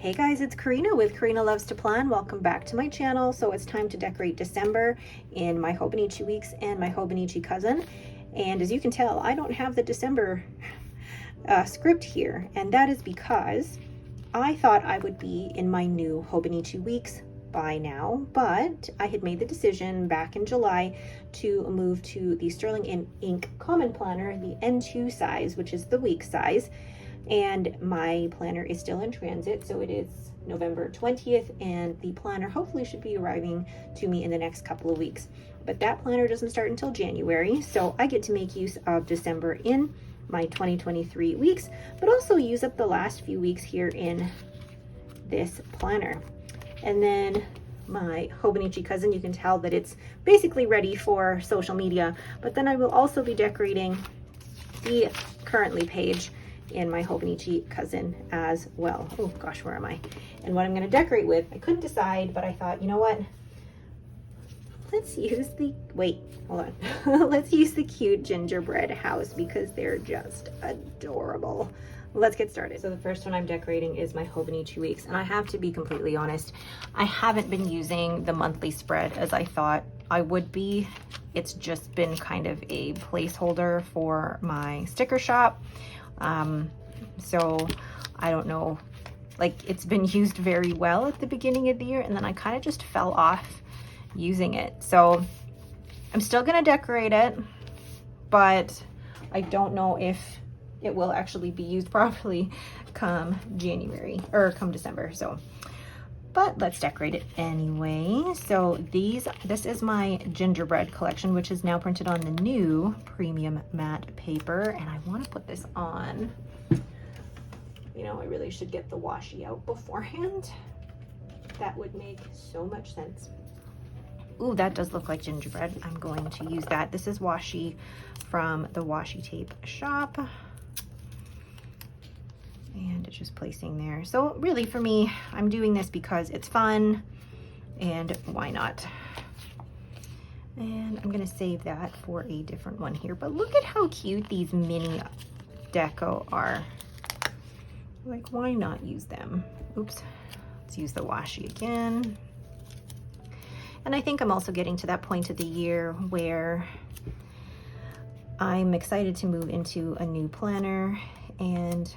Hey guys, it's Karina with Karina Loves to Plan. Welcome back to my channel. So it's time to decorate December in my Hobonichi weeks and my Hobonichi cousin. And as you can tell, I don't have the December script here. And that is because I thought I would be in my new Hobonichi weeks by now, but I had made the decision back in July to move to the Sterling Ink Common Planner, the N2 size, which is the week size. And my planner is still in transit, so it is November 20th, and the planner hopefully should be arriving to me in the next couple of weeks. But that planner doesn't start until January, so I get to make use of December in my 2023 weeks, but also use up the last few weeks here in this planner. And then my Hobonichi cousin, you can tell that it's basically ready for social media, but then I will also be decorating the currently page in my Hobonichi cousin as well. Oh gosh, where am I? And what I'm going to decorate with, I couldn't decide, but I thought, you know what? Let's use the, wait, hold on. Let's use the cute gingerbread house because they're just adorable. Let's get started. So the first one I'm decorating is my Hobonichi weeks, and I have to be completely honest, I haven't been using the monthly spread as I thought I would be. It's just been kind of a placeholder for my sticker shop. So I don't know, like it's been used very well at the beginning of the year, and then I kind of just fell off using it. So I'm still gonna decorate it, but I don't know if it will actually be used properly come January or come December. So, but let's decorate it anyway. So this is my gingerbread collection, which is now printed on the new premium matte paper. And I want to put this on. You know, I really should get the washi out beforehand. That would make so much sense. Ooh, that does look like gingerbread. I'm going to use that. This is washi from the washi tape shop. And it's just placing there. So really for me, I'm doing this because it's fun and why not? And I'm gonna save that for a different one here. But look at how cute these mini deco are. Like, why not use them? Oops, let's use the washi again. And I think I'm also getting to that point of the year where I'm excited to move into a new planner, and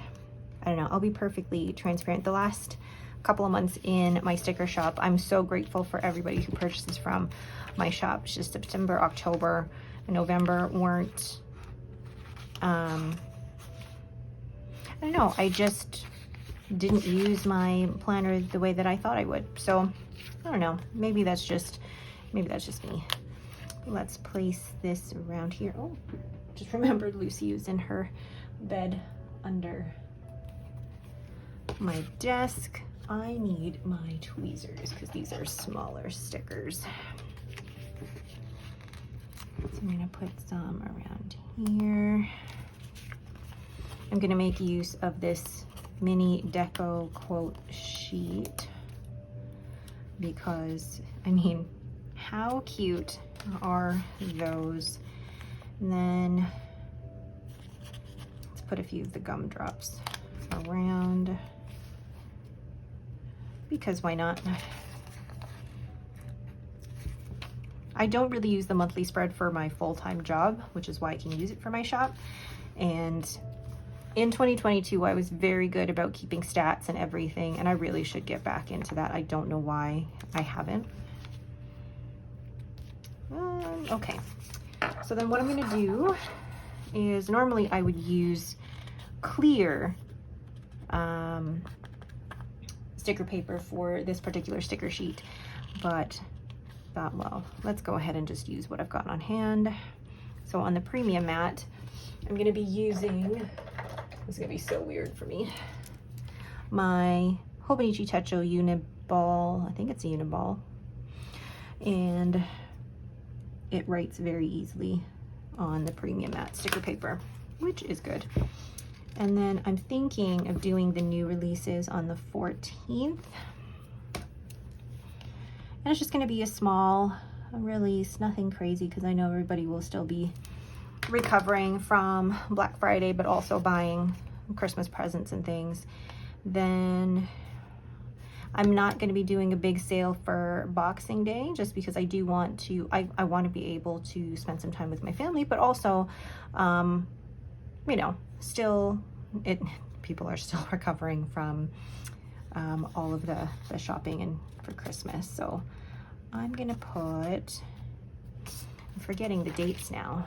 I don't know, I'll be perfectly transparent. The last couple of months in my sticker shop, I'm so grateful for everybody who purchases from my shop. It's just September, October, and November weren't, I don't know, I just didn't use my planner the way that I thought I would. So I don't know, maybe that's just me. Let's place this around here. Oh, just remembered Lucy was in her bed under my desk. I need my tweezers because these are smaller stickers. So I'm gonna put some around here. I'm gonna make use of this mini deco quote sheet because, I mean, how cute are those? And then let's put a few of the gumdrops around, because why not? I don't really use the monthly spread for my full-time job, which is why I can use it for my shop. And in 2022, I was very good about keeping stats and everything, and I really should get back into that. I don't know why I haven't. Okay, so then what I'm gonna do is, normally I would use clear sticker paper for this particular sticker sheet, but thought, well, let's go ahead and just use what I've got on hand. So on the premium mat, I'm gonna be using, this is gonna be so weird for me, my Hobonichi Techo Uniball, I think it's a Uniball, and it writes very easily on the premium matte sticker paper, which is good. And then I'm thinking of doing the new releases on the 14th. And it's just gonna be a small release, nothing crazy, because I know everybody will still be recovering from Black Friday, but also buying Christmas presents and things. Then I'm not going to be doing a big sale for Boxing Day just because I do want to, I want to be able to spend some time with my family, but also, you know, still, people are still recovering from all of the shopping and for Christmas. So I'm going to put, I'm forgetting the dates now.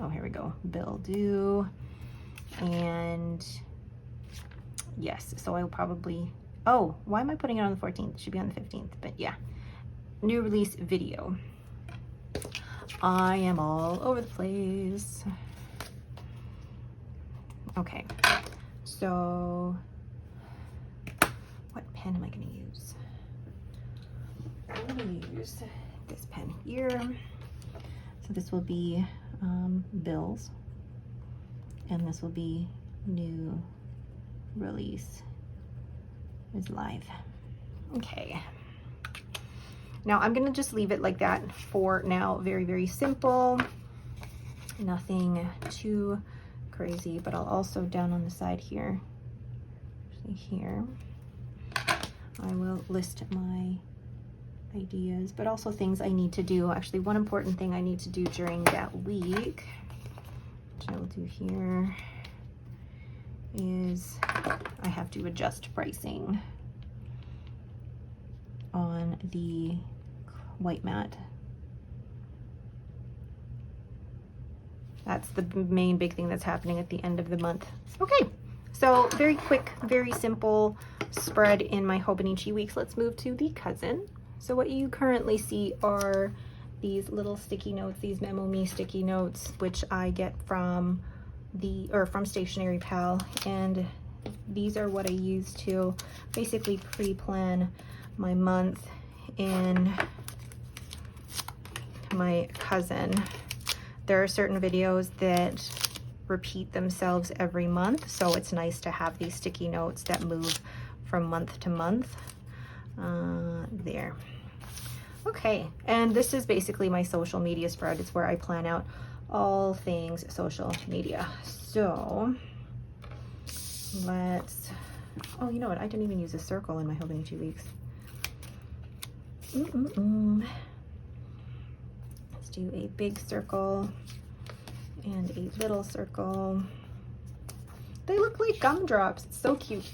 Oh, here we go. Bill due. And yes, so I'll probably, oh, why am I putting it on the 14th? It should be on the 15th, but yeah. New release video. I am all over the place. Okay, so what pen am I going to use? I'm going to use this pen here. So this will be Bill's, and this will be new release is live. Okay. Now I'm gonna just leave it like that for now. Very, very simple. Nothing too crazy, but I'll also down on the side here, actually here, I will list my ideas, but also things I need to do. Actually, one important thing I need to do during that week, which I will do here, is I have to adjust pricing on the white mat. That's the main big thing that's happening at the end of the month. Okay, so very quick, very simple spread in my Hobonichi weeks. Let's move to the cousin. So what you currently see are these little sticky notes, these Memo Me sticky notes, which I get from from Stationery Pal, and these are what I use to basically pre-plan my month in my cousin. There are certain videos that repeat themselves every month, so it's nice to have these sticky notes that move from month to month. There. Okay, and this is basically my social media spread. It's where I plan out all things social media. So let's, oh, you know what? I didn't even use a circle in my Hobonichi weeks. Let's do a big circle and a little circle. They look like gumdrops. It's so cute.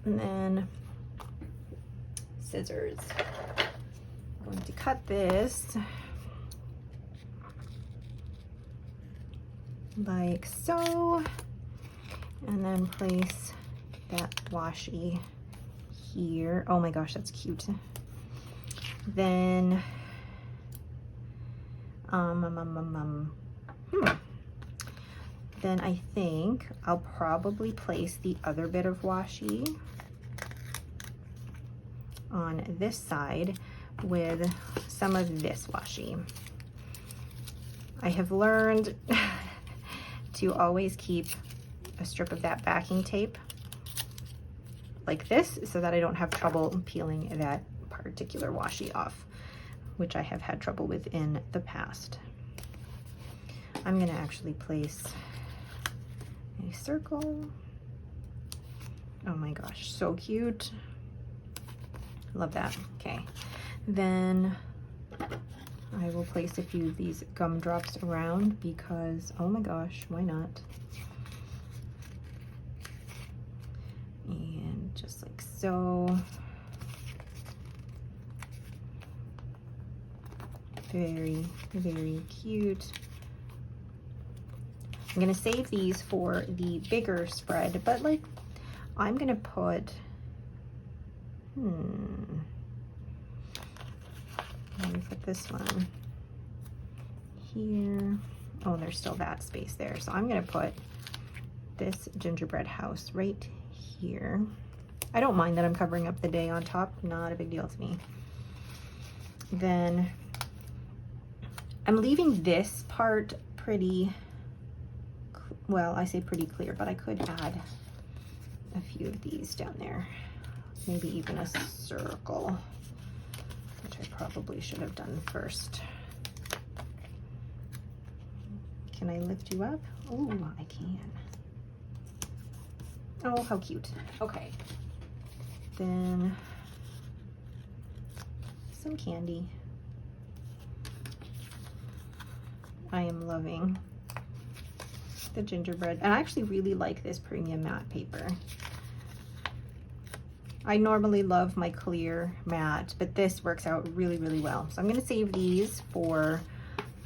And then scissors. I'm going to cut this like so, and then place that washi here. Oh my gosh, that's cute. Then then I think I'll probably place the other bit of washi on this side with some of this washi. I have learned to always keep a strip of that backing tape like this so that I don't have trouble peeling that particular washi off, which I have had trouble with in the past. I'm gonna actually place a circle. Oh my gosh, so cute. Love that. Okay, then I will place a few of these gumdrops around because, oh my gosh, why not? And just like so. Very, very cute. I'm gonna save these for the bigger spread, but like, I'm gonna put, let me put this one here. Oh, there's still that space there. So I'm gonna put this gingerbread house right here. I don't mind that I'm covering up the day on top, not a big deal to me. Then I'm leaving this part pretty, well, I say pretty clear, but I could add a few of these down there. Maybe even a circle, which I probably should have done first. Can I lift you up? Oh, I can. Oh, how cute. Okay. then some candy. I am loving the gingerbread, and I actually really like this premium matte paper. I normally love my clear matte, but this works out really, really well. So I'm going to save these for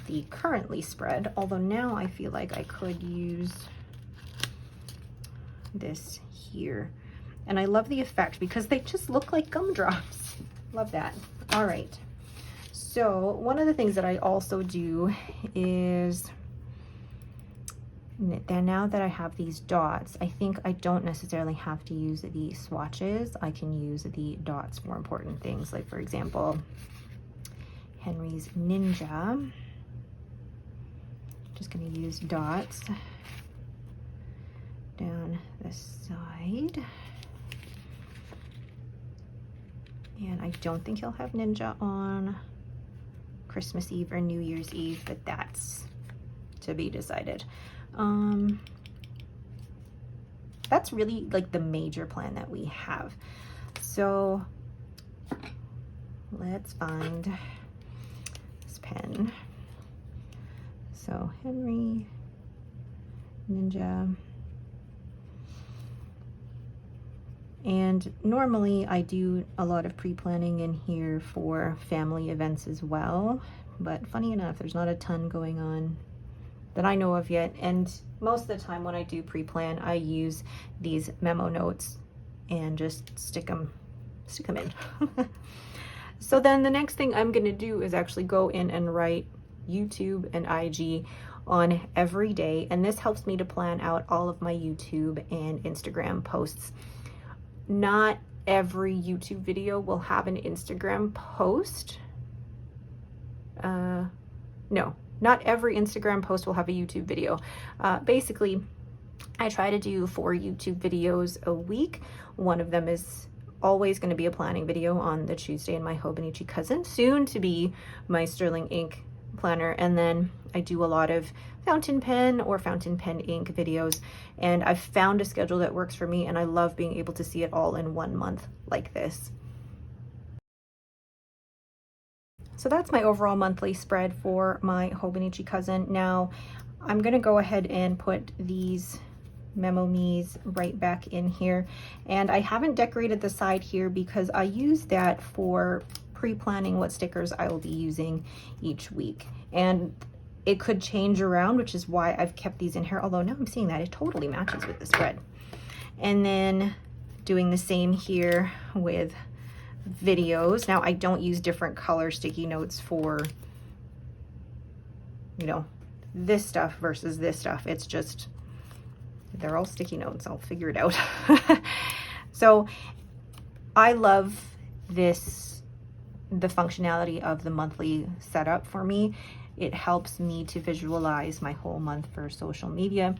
the currently spread, although now I feel like I could use this here. And I love the effect because they just look like gumdrops. Love that. All right. So one of the things that I also do is, then now that I have these dots, I think I don't necessarily have to use the swatches. I can use the dots for important things. Like for example, Henry's Ninja. Just gonna use dots down the side. And I don't think he'll have Ninja on Christmas Eve or New Year's Eve, but that's to be decided. That's really like the major plan that we have. So let's find this pen. So Henry, Ninja. And normally I do a lot of pre-planning in here for family events as well, but funny enough, there's not a ton going on that I know of yet. And most of the time when I do pre-plan, I use these memo notes and just stick them in. So then the next thing I'm gonna do is actually go in and write YouTube and IG on every day. And this helps me to plan out all of my YouTube and Instagram posts. Not every YouTube video will have an Instagram post. No, not every Instagram post will have a YouTube video. Basically, I try to do 4 YouTube videos a week. One of them is always going to be a planning video on the Tuesday in my Hobonichi cousin, soon to be my Sterling ink planner. And then I do a lot of fountain pen or fountain pen ink videos, and I've found a schedule that works for me, and I love being able to see it all in 1 month like this. So that's my overall monthly spread for my Hobonichi cousin. Now I'm gonna go ahead and put these Memo Me's right back in here, and I haven't decorated the side here because I use that for pre-planning what stickers I will be using each week, and it could change around, which is why I've kept these in here, although now I'm seeing that it totally matches with the spread. And then doing the same here with videos. Now I don't use different color sticky notes for, you know, this stuff versus this stuff. It's just, they're all sticky notes. I'll figure it out. So I love this, the functionality of the monthly setup for me. It helps me to visualize my whole month for social media.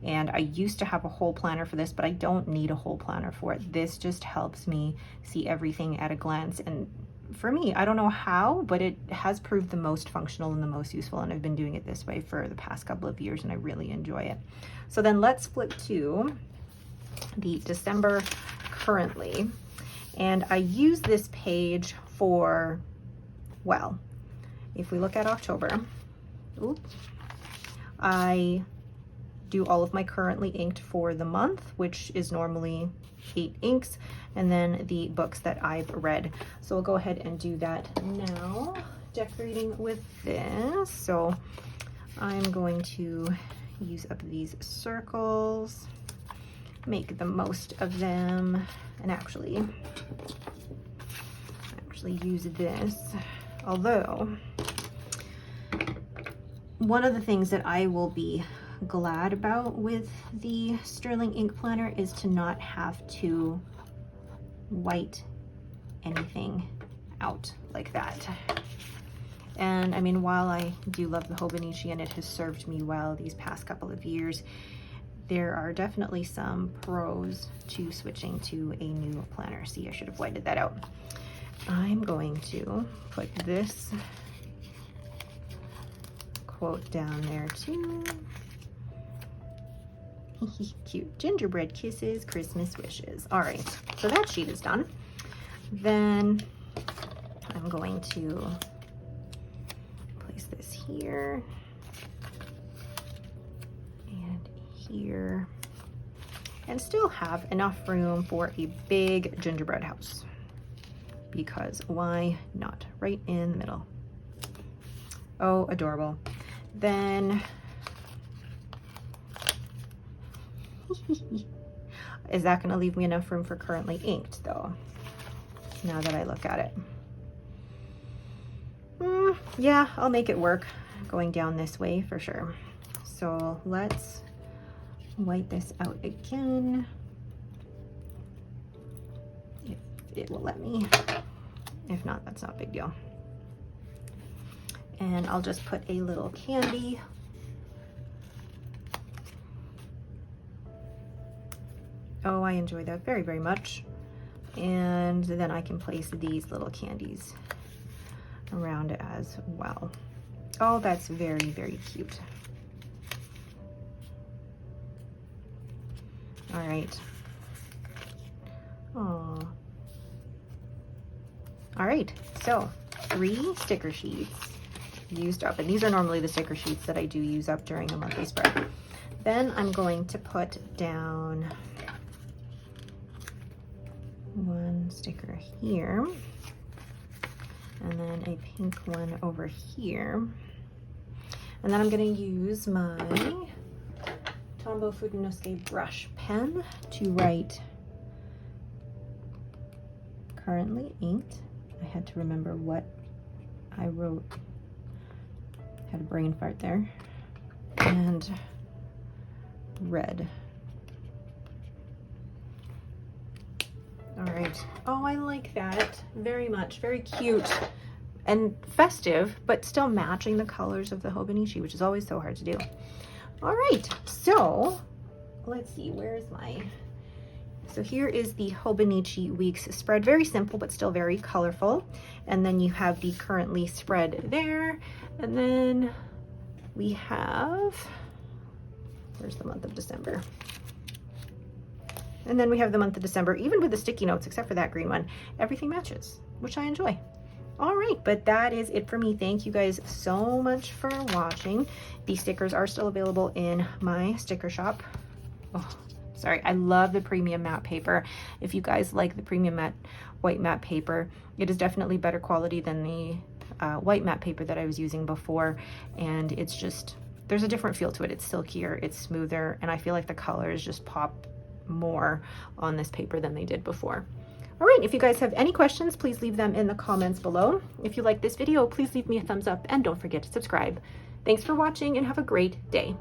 And I used to have a whole planner for this, but I don't need a whole planner for it. This just helps me see everything at a glance. And for me, I don't know how, but it has proved the most functional and the most useful. And I've been doing it this way for the past couple of years, and I really enjoy it. So then let's flip to the December currently. And I use this page for, well, if we look at October, I do all of my currently inked for the month, which is normally 8 inks, and then the books that I've read. So we'll go ahead and do that now, decorating with this. So I'm going to use up these circles, make the most of them, and actually use this. Although, one of the things that I will be glad about with the Sterling ink planner is to not have to white anything out like that. And I mean, while I do love the Hobonichi and it has served me well these past couple of years, there are definitely some pros to switching to a new planner. See, I should have whited that out. I'm going to put this quote down there too. Cute. Gingerbread kisses, Christmas wishes. All right, so that sheet is done. Then I'm going to place this here and here, and still have enough room for a big gingerbread house, because why not? Right in the middle. Oh, adorable. Then is that going to leave me enough room for currently inked though, now that I look at it? Yeah, I'll make it work going down this way for sure. So let's white this out again, if it will let me. If not, that's not a big deal. And I'll just put a little candy Oh, I enjoy that very, very much. And then I can place these little candies around as well. Oh, that's very, very cute. All right. Oh. All right, so 3 sticker sheets used up, and these are normally the sticker sheets that I do use up during a monthly spread. Then I'm going to put down 1 sticker here, and then a pink one over here. And then I'm going to use my Tombow Fudenosuke brush pen to write currently inked. I had to remember what I wrote. Had a brain fart there. And red. All right. Oh, I like that very much. Very cute and festive, but still matching the colors of the hobonichi, which is always so hard to do. All right, so let's see, where's my, so here is the Hobonichi Weeks spread. Very simple, but still very colorful. And then you have the currently spread there. And then we have, where's the month of December? And then we have the month of December, even with the sticky notes, except for that green one. Everything matches, which I enjoy. All right, but that is it for me. Thank you guys so much for watching. These stickers are still available in my sticker shop. Oh, sorry, I love the premium matte paper. If you guys like the premium matte white matte paper, it is definitely better quality than the white matte paper that I was using before. And it's just, there's a different feel to it. It's silkier, it's smoother, and I feel like the colors just pop more on this paper than they did before. All right, if you guys have any questions, please leave them in the comments below. If you like this video, please leave me a thumbs up and don't forget to subscribe. Thanks for watching and have a great day.